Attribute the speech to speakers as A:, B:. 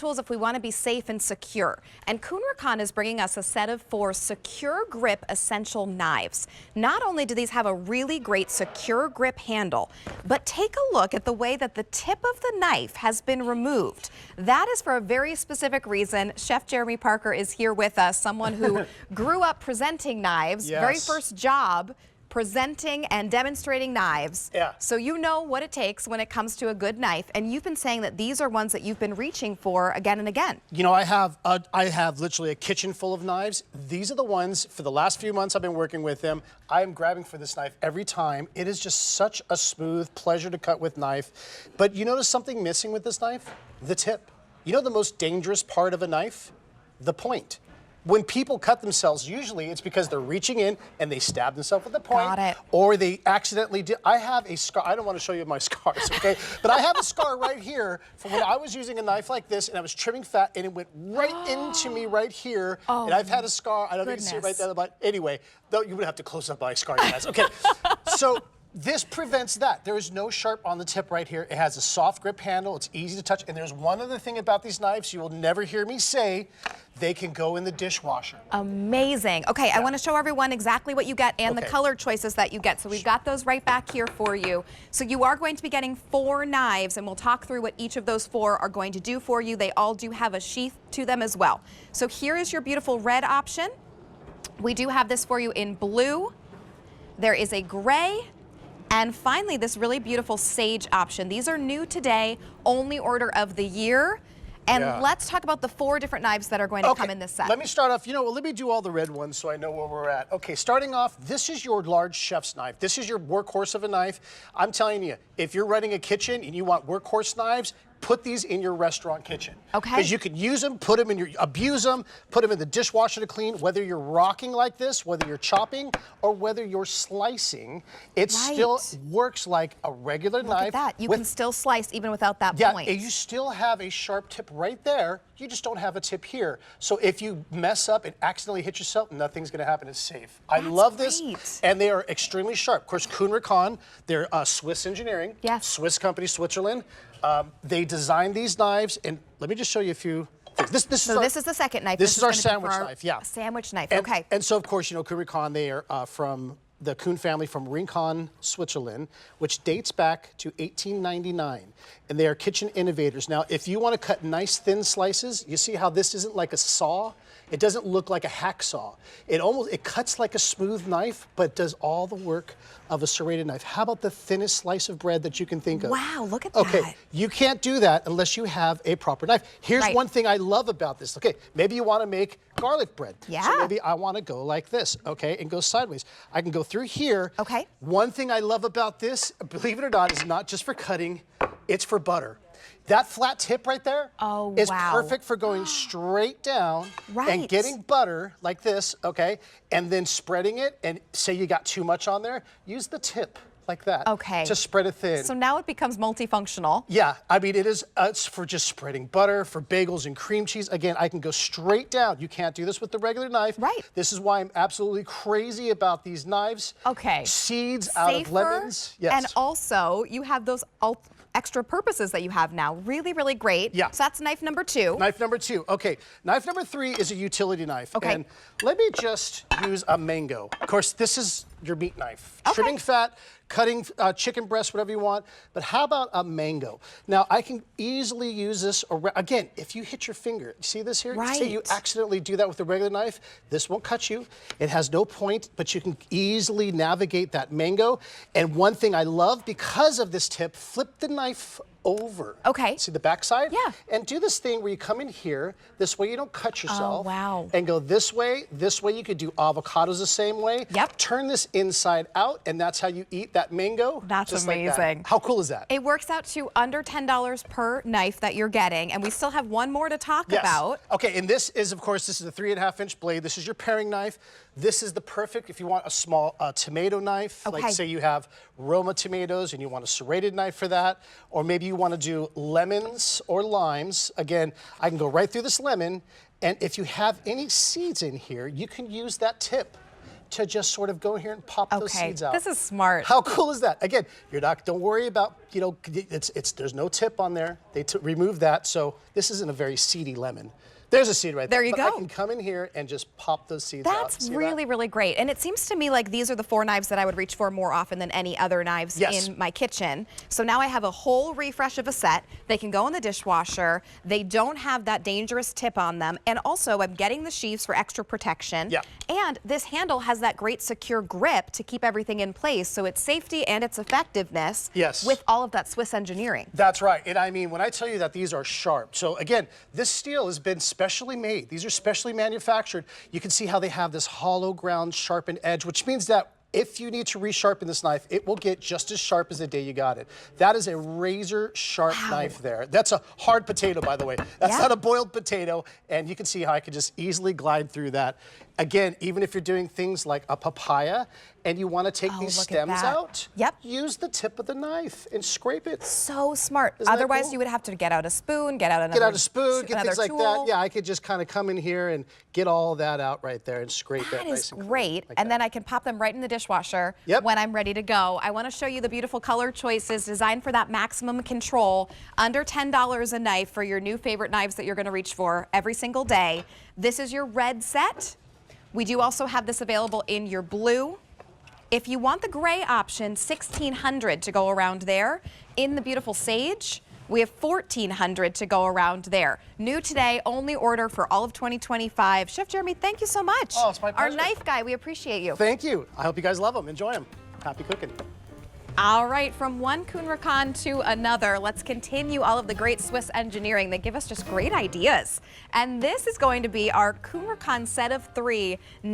A: tools if we want to be safe and secure. And Kuhn Rikon is bringing us a set of 4 SecureGrip essential knives. Not only do these have a really great SecureGrip handle, but take a look at the way that the tip of the knife has been removed. That is for a very specific reason. Chef Jeremy Parker is here with us, someone who grew up presenting knives, very first job presenting and demonstrating knives. So you know what it takes when it comes to a good knife, and you've been saying that these are ones that you've been reaching for again and again.
B: You know, I have literally a kitchen full of knives. These are the ones, for the last few months I've been working with them, I am grabbing for this knife every time. It is just such a smooth pleasure to cut with knife. But you notice something missing with this knife? The tip. You know the most dangerous part of a knife? The point. When people cut themselves, usually it's because they're reaching in and they stab themselves with a point.
A: Got it.
B: Or they accidentally did. I have a scar. I don't want to show you my scars, okay? But I have a scar right here from when I was using a knife like this and I was trimming fat and it went right into me right here. And I've had a scar. I don't know if you can see it right there. But anyway, though you would have to close up my scar, guys. Okay. So this prevents that. There is no sharp on the tip right here. It has a soft grip handle. It's easy to touch. And there's one other thing about these knives you will never hear me say. They can go in the dishwasher.
A: Amazing. Okay, I want to show everyone exactly what you get and the color choices that you get. So we've got those right back here for you. So you are going to be getting 4 knives, and we'll talk through what each of those 4 are going to do for you. They all do have a sheath to them as well. So here is your beautiful red option. We do have this for you in blue. There is a gray. And finally, this really beautiful sage option. These are new today, only order of the year. And let's talk about the 4 different knives that are going to come in this set.
B: Let me start off, let me do all the red ones so I know where we're at. Okay, starting off, this is your large chef's knife. This is your workhorse of a knife. I'm telling you, if you're running a kitchen and you want workhorse knives, put these in your restaurant kitchen. Okay. Because you can use them, put them in abuse them, put them in the dishwasher to clean, whether you're rocking like this, whether you're chopping, or whether you're slicing, it still works like a regular knife.
A: Look at that. You can still slice even without that point.
B: Yeah, you still have a sharp tip right there. You just don't have a tip here. So if you mess up and accidentally hit yourself, nothing's gonna happen. It's safe. I love this, and they are extremely sharp. Of course, Kuhn Rikon, they're Swiss engineering, Swiss company, Switzerland. They designed these knives, and let me just show you a few things. This is
A: the second knife.
B: This is our sandwich knife,
A: Sandwich knife,
B: And so, of course, Kuhn Rikon, they are from the Kuhn family from Rikon, Switzerland, which dates back to 1899. And they are kitchen innovators. Now, if you want to cut nice thin slices, you see how this isn't like a saw? It doesn't look like a hacksaw. It cuts like a smooth knife, but does all the work of a serrated knife. How about the thinnest slice of bread that you can think of?
A: Wow, look at that.
B: Okay, you can't do that unless you have a proper knife. Here's one thing I love about this. Okay, maybe you want to make garlic bread. So maybe I want to go like this, okay, and go sideways. I can go through here. Okay. One thing I love about this, believe it or not, is not just for cutting, it's for butter. That flat tip right there is perfect for going straight down and getting butter like this, okay, and then spreading it, and say you got too much on there, use the tip like that to spread it thin.
A: So now it becomes multifunctional.
B: Yeah, I mean, it's for just spreading butter, for bagels and cream cheese. Again, I can go straight down. You can't do this with the regular knife. This is why I'm absolutely crazy about these knives. Seeds out of lemons.
A: And also, you have those extra purposes that you have now. Really, really great. So that's knife number 2.
B: Knife number 2. Okay. Knife number 3 is a utility knife. And let me just use a mango. Of course, this is your meat knife. Trimming fat, cutting chicken breast, whatever you want. But how about a mango? Now, I can easily use this, again, if you hit your finger, see this here? Say you accidentally do that with a regular knife, this won't cut you. It has no point, but you can easily navigate that mango. And one thing I love, because of this tip, flip the knife over. See the back side? And do this thing where you come in here, this way you don't cut yourself. And go this way you could do avocados the same way. Turn this inside out, and that's how you eat that mango.
A: That's amazing.
B: Like that. How cool is that?
A: It works out to under $10 per knife that you're getting, and we still have one more to talk about.
B: Okay, and this is, of course, this is a 3.5-inch blade. This is your paring knife. This is the perfect if you want a small tomato knife. Like say you have Roma tomatoes and you want a serrated knife for that, or maybe you want to do lemons or limes. Again, I can go right through this lemon, and if you have any seeds in here, you can use that tip to just sort of go here and pop those seeds out.
A: This is smart.
B: How cool is that? Again, don't worry about, there's no tip on there. They remove that, so this isn't a very seedy lemon. There's a seed right there.
A: There you go.
B: I can come in here and just pop those seeds out.
A: That's really, really great. And it seems to me like these are the 4 knives that I would reach for more often than any other knives in my kitchen. So now I have a whole refresh of a set. They can go in the dishwasher. They don't have that dangerous tip on them. And also I'm getting the sheaths for extra protection.
B: Yeah.
A: And this handle has that great secure grip to keep everything in place. So it's safety and its effectiveness with all of that Swiss engineering.
B: That's right. And I mean, when I tell you that these are sharp, so again, this steel has been specially made. These are specially manufactured. You can see how they have this hollow ground sharpened edge, which means that if you need to resharpen this knife, it will get just as sharp as the day you got it. That is a razor sharp knife there. That's a hard potato, by the way. That's not a boiled potato. And you can see how I could just easily glide through that. Again, even if you're doing things like a papaya and you want to take these stems out, use the tip of the knife and scrape it.
A: So smart. Otherwise, you would have to get out a spoon, get out
B: a spoon, get things like that. Yeah, I could just kind of come in here and get all that out right there and scrape it.
A: That is great. And then I can pop them right in the dishwasher when I'm ready to go. I want to show you the beautiful color choices designed for that maximum control. Under $10 a knife for your new favorite knives that you're going to reach for every single day. This is your red set. We do also have this available in your blue. If you want the gray option, $1,600 to go around there. In the beautiful sage, we have $1,400 to go around there. New today, only order for all of 2025. Chef Jeremy, thank you so much.
B: Oh, it's my pleasure.
A: Our knife guy, we appreciate you.
B: Thank you. I hope you guys love them. Enjoy them. Happy cooking.
A: All right, from one Kuhn Rikon to another, let's continue all of the great Swiss engineering. They give us just great ideas. And this is going to be our Kuhn Rikon set of 3